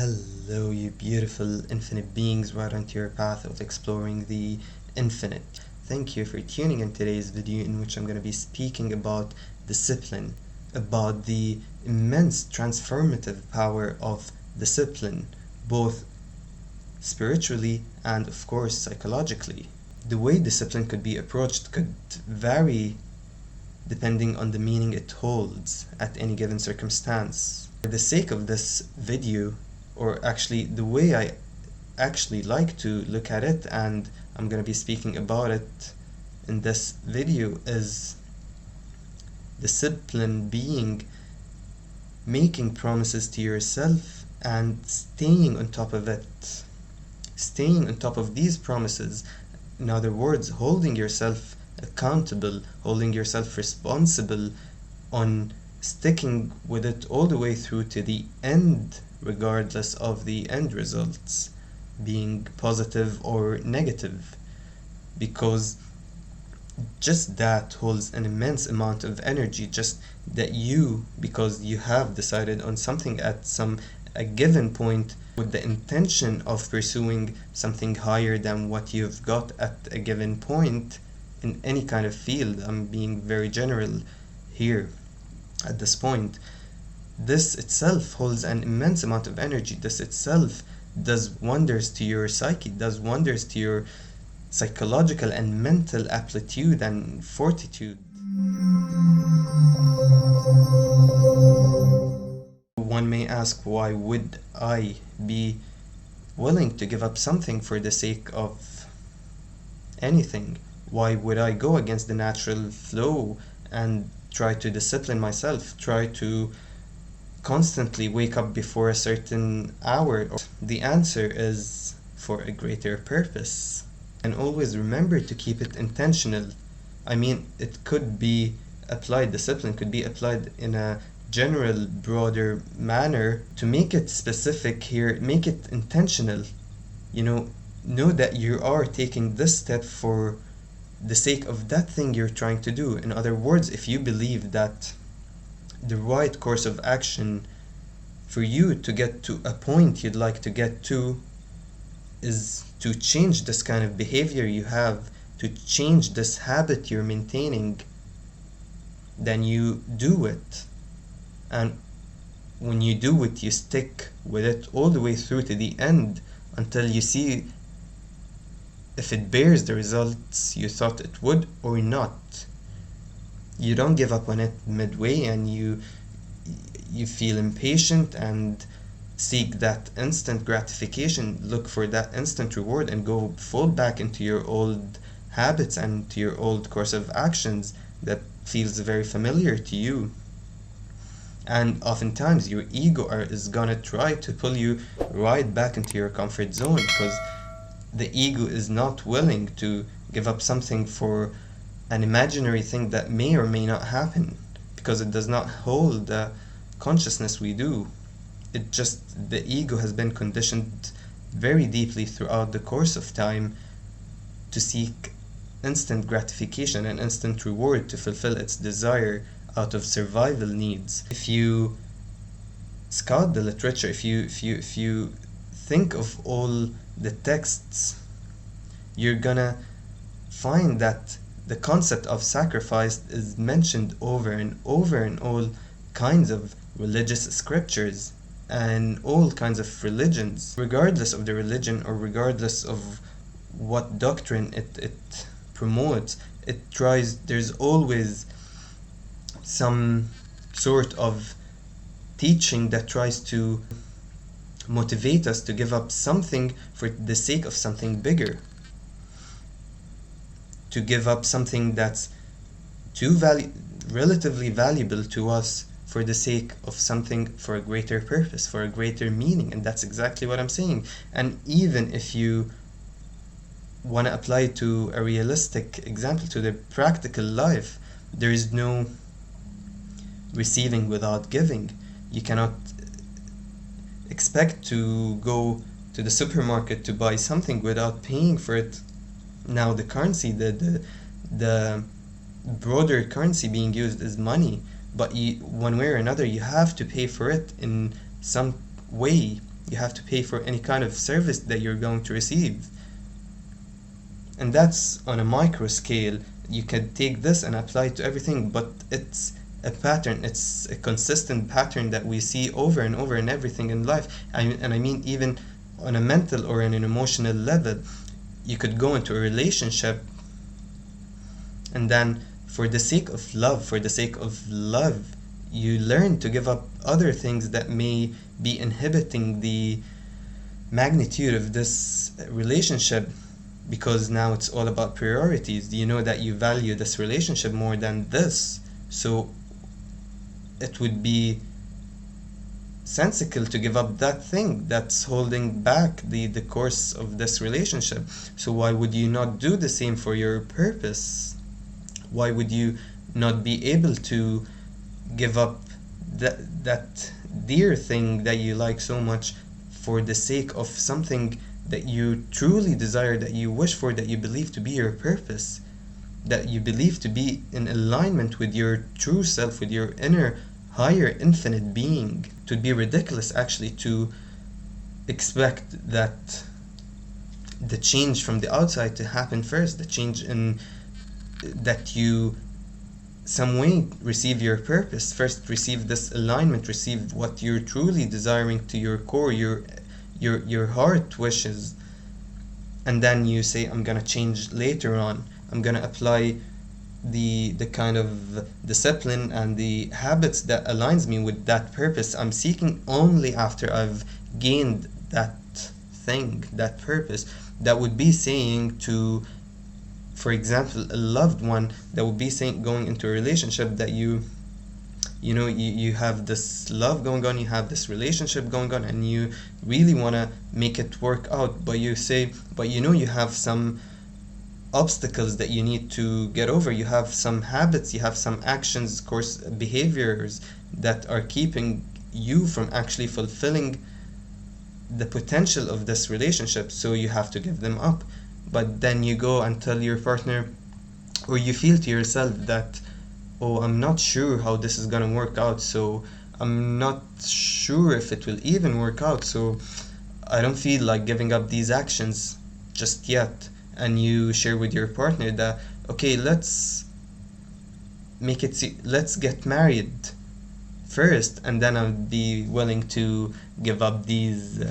Hello, you beautiful infinite beings right onto your path of exploring the infinite. Thank you for tuning in today's video, in which I'm going to be speaking about discipline, about the immense transformative power of discipline, both spiritually and of course psychologically. The way discipline could be approached could vary depending on the meaning it holds at any given circumstance. For the sake of this video, or actually the way I actually like to look at it, and I'm going to be speaking about it in this video, is discipline being making promises to yourself and staying on top of it, staying on top of these promises. In other words, holding yourself accountable, holding yourself responsible on sticking with it all the way through to the end, regardless of the end results being positive or negative, because just that holds an immense amount of energy. Just that you, because you have decided on something at a given point with the intention of pursuing something higher than what you've got at a given point in any kind of field. I'm being very general here at this point. This itself holds an immense amount of energy. This itself does wonders to your psyche, does wonders to your psychological and mental aptitude and fortitude. One may ask, why would I be willing to give up something for the sake of anything? Why would I go against the natural flow and try to discipline myself, try to constantly wake up before a certain hour? The answer is for a greater purpose. And always remember to keep it intentional. I mean, it could be applied, discipline could be applied in a general, broader manner. To make it specific here, make it intentional. Know that you are taking this step for the sake of that thing you're trying to do. In other words, if you believe that the right course of action for you to get to a point you'd like to get to is to change this kind of behavior you have, to change this habit you're maintaining, then you do it. And when you do it, you stick with it all the way through to the end until you see if it bears the results you thought it would or not. You don't give up on it midway and you feel impatient and seek that instant gratification, look for that instant reward, and fall back into your old habits and to your old course of actions that feels very familiar to you. And oftentimes your ego is gonna try to pull you right back into your comfort zone, because the ego is not willing to give up something for an imaginary thing that may or may not happen, because it does not hold the consciousness we do. The ego has been conditioned very deeply throughout the course of time to seek instant gratification and instant reward to fulfill its desire out of survival needs. If you scout the literature, if you think of all the texts, you're gonna find that the concept of sacrifice is mentioned over and over in all kinds of religious scriptures and all kinds of religions. Regardless of the religion, or regardless of what doctrine it promotes, there's always some sort of teaching that tries to motivate us to give up something for the sake of something bigger, to give up something that's relatively valuable to us for the sake of something for a greater purpose, for a greater meaning. And that's exactly what I'm saying. And even if you want to apply it to a realistic example, to the practical life, there is no receiving without giving. You cannot expect to go to the supermarket to buy something without paying for it. Now the currency, the broader currency being used is money, but one way or another you have to pay for it in some way. You have to pay for any kind of service that you're going to receive. And that's on a micro scale. You can take this and apply it to everything, but it's a pattern. It's a consistent pattern that we see over and over in everything in life. And I mean, even on a mental or on an emotional level, you could go into a relationship, and then for the sake of love, you learn to give up other things that may be inhibiting the magnitude of this relationship, because now it's all about priorities. You know that you value this relationship more than this, so it would be sensical to give up that thing that's holding back the course of this relationship. So why would you not do the same for your purpose? Why would you not be able to give up that dear thing that you like so much for the sake of something that you truly desire, that you wish for, that you believe to be your purpose, that you believe to be in alignment with your true self, with your inner, higher, infinite being? It would be ridiculous actually to expect that the change from the outside to happen first, the change in that you some way receive your purpose first, receive this alignment, receive what you're truly desiring to your core, your heart wishes, and then you say, I'm gonna change later on, I'm gonna apply the kind of discipline and the habits that aligns me with that purpose I'm seeking only after I've gained that thing, that purpose. That would be saying to, for example, a loved one, that would be saying, going into a relationship that you have this love going on, you have this relationship going on, and you really want to make it work out, but you say, but you have some obstacles that you need to get over. You have some habits, you have some actions, course, behaviors that are keeping you from actually fulfilling the potential of this relationship, so you have to give them up. But then you go and tell your partner, or you feel to yourself that, oh, I'm not sure how this is gonna work out, so I'm not sure if it will even work out, so I don't feel like giving up these actions just yet. And you share with your partner that, okay, let's get married first, and then I'll be willing to give up these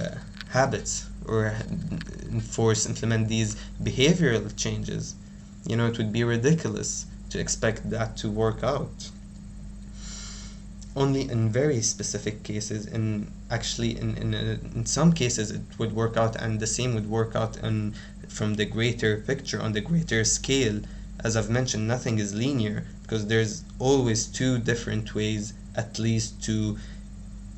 habits, or implement these behavioral changes. It would be ridiculous to expect that to work out. Only in very specific cases, in some cases it would work out, and the same would work out from the greater picture, on the greater scale. As I've mentioned, nothing is linear, because there's always two different ways at least to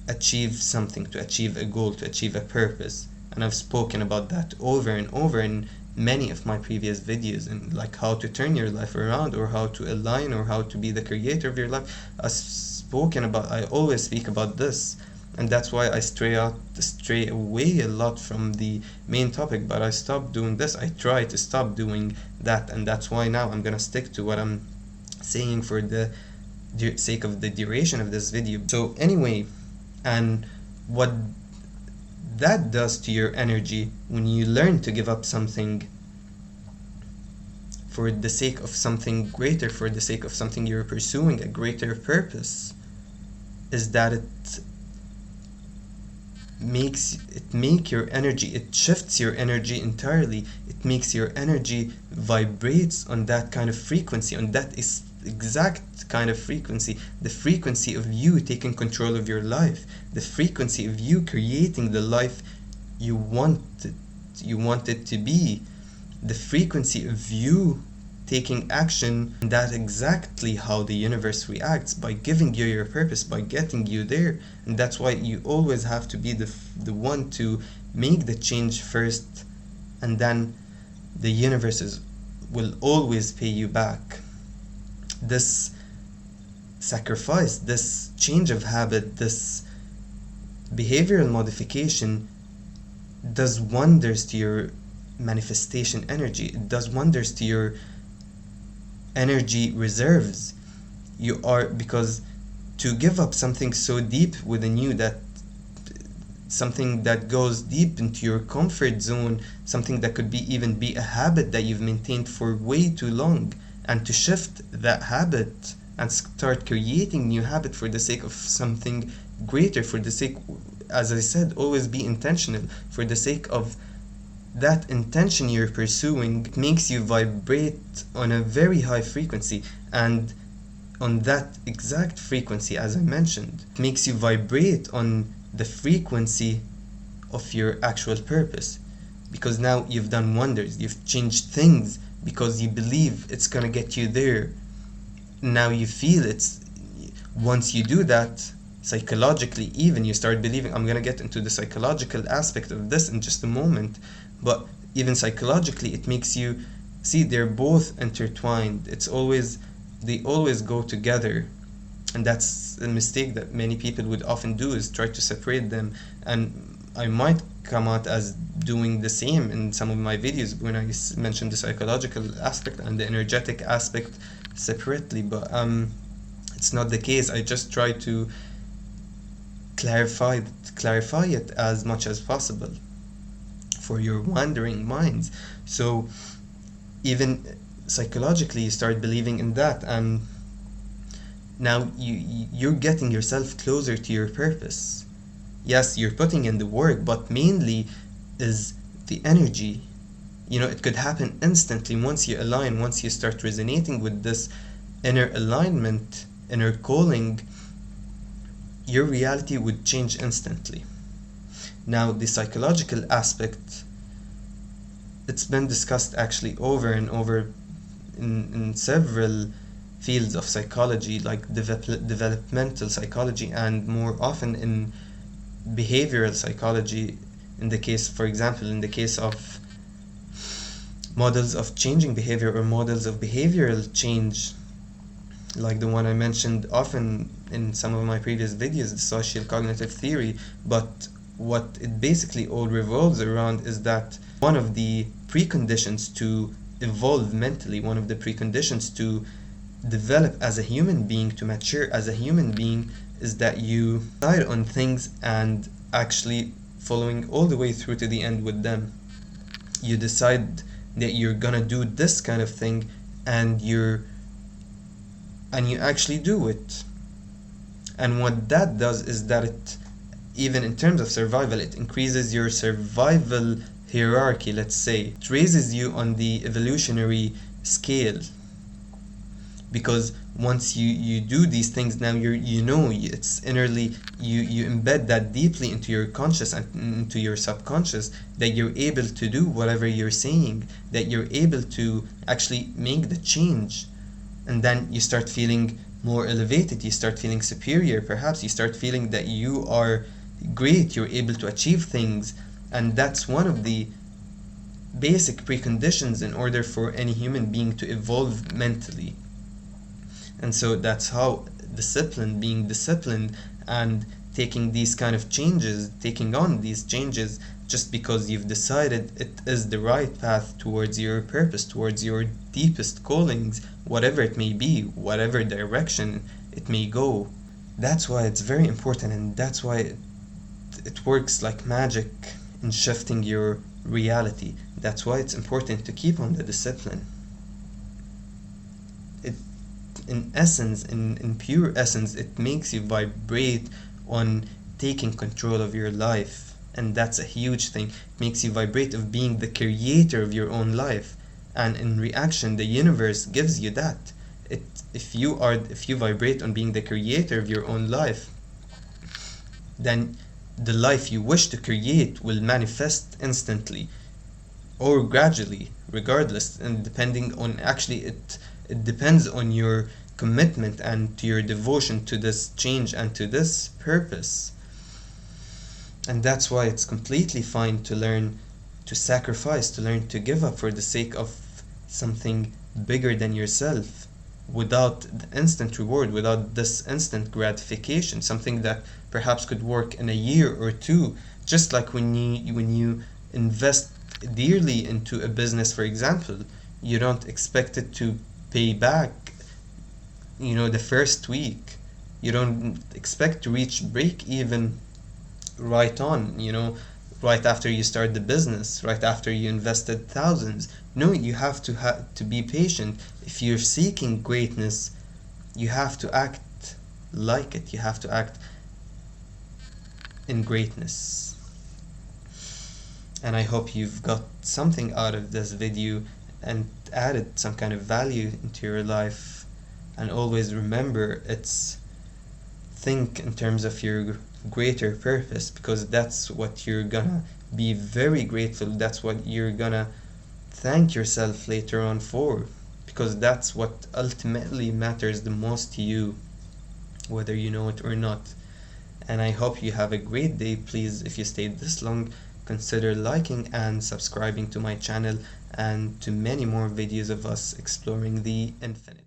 achieve something, to achieve a goal, to achieve a purpose. And I've spoken about that over and over in many of my previous videos, and like how to turn your life around, or how to align, or how to be the creator of your life. I always speak about this, and that's why I stray away a lot from the main topic. But I stopped doing this, I try to stop doing that, and that's why now I'm gonna stick to what I'm saying for the sake of the duration of this video. So anyway, and what that does to your energy when you learn to give up something for the sake of something greater, for the sake of something you're pursuing, a greater purpose, is that it shifts your energy entirely. It makes your energy vibrates on that kind of frequency, on that is exact kind of frequency, the frequency of you taking control of your life, the frequency of you creating the life you want it to be, the frequency of you taking action. And that's exactly how the universe reacts, by giving you your purpose, by getting you there. And that's why you always have to be the one to make the change first, and then the universe will always pay you back. This sacrifice, this change of habit, this behavioral modification does wonders to your manifestation energy. It does wonders to your energy reserves. Because to give up something so deep within you, that something that goes deep into your comfort zone, something that could even be a habit that you've maintained for way too long, and to shift that habit and start creating new habit for the sake of something greater, for the sake, as I said, always be intentional, for the sake of that intention you're pursuing. It makes you vibrate on a very high frequency, and on that exact frequency, as I mentioned, it makes you vibrate on the frequency of your actual purpose, because now you've done wonders, you've changed things because you believe it's gonna get you there. Now you feel it's, once you do that, psychologically even, you start believing. I'm gonna get into the psychological aspect of this in just a moment, but even psychologically it makes you see they're both intertwined. They always go together, and that's a mistake that many people would often do, is try to separate them. And I might come out as doing the same in some of my videos when I mention the psychological aspect and the energetic aspect separately, but it's not the case. I just try to clarify it as much as possible for your wandering minds. So even psychologically you start believing in that, and now you're getting yourself closer to your purpose. Yes, you're putting in the work, but mainly is the energy. It could happen instantly once you align, once you start resonating with this inner alignment, inner calling. Your reality would change instantly. Now, the psychological aspect, it's been discussed actually over and over in several fields of psychology, like developmental psychology, and more often in behavioral psychology, for example, in the case of models of changing behavior or models of behavioral change, like the one I mentioned often in some of my previous videos, the social cognitive theory. But what it basically all revolves around is that one of the preconditions to evolve mentally, one of the preconditions to develop as a human being, to mature as a human being, is that you decide on things and actually following all the way through to the end with them. You decide that you're gonna do this kind of thing, and you actually do it. And what that does is that it, even in terms of survival, it increases your survival hierarchy, let's say. It raises you on the evolutionary scale, because once you do these things, now it's innerly, you embed that deeply into your conscious and into your subconscious, that you're able to do whatever you're saying, that you're able to actually make the change. And then you start feeling more elevated, you start feeling superior, perhaps you start feeling that you are great, you're able to achieve things. And that's one of the basic preconditions in order for any human being to evolve mentally. And so that's how being disciplined and taking these kind of changes, taking on these changes just because you've decided it is the right path towards your purpose, towards your deepest callings, whatever it may be, whatever direction it may go. That's why it's very important, and that's why it works like magic in shifting your reality. That's why it's important to keep on the discipline. In essence, in pure essence, it makes you vibrate on taking control of your life, and that's a huge thing. It makes you vibrate of being the creator of your own life, and in reaction the universe gives you that. If you vibrate on being the creator of your own life, then the life you wish to create will manifest instantly or gradually, regardless, and depending on, actually it depends on your commitment and to your devotion to this change and to this purpose. And that's why it's completely fine to learn to sacrifice, to learn to give up for the sake of something bigger than yourself, without the instant reward, without this instant gratification, something that perhaps could work in a year or two. Just like when you invest dearly into a business, for example, you don't expect it to pay back the first week. You don't expect to reach break even right on, right after you start the business, right after you invested thousands. No, you have to be patient. If you're seeking greatness, you have to act like it. You have to act in greatness. And I hope you've got something out of this video and added some kind of value into your life. And always remember, think in terms of your greater purpose, because that's what you're gonna be very grateful. That's what you're gonna thank yourself later on for, because that's what ultimately matters the most to you, whether you know it or not. And I hope you have a great day. Please, if you stayed this long, consider liking and subscribing to my channel and to many more videos of us exploring the infinite.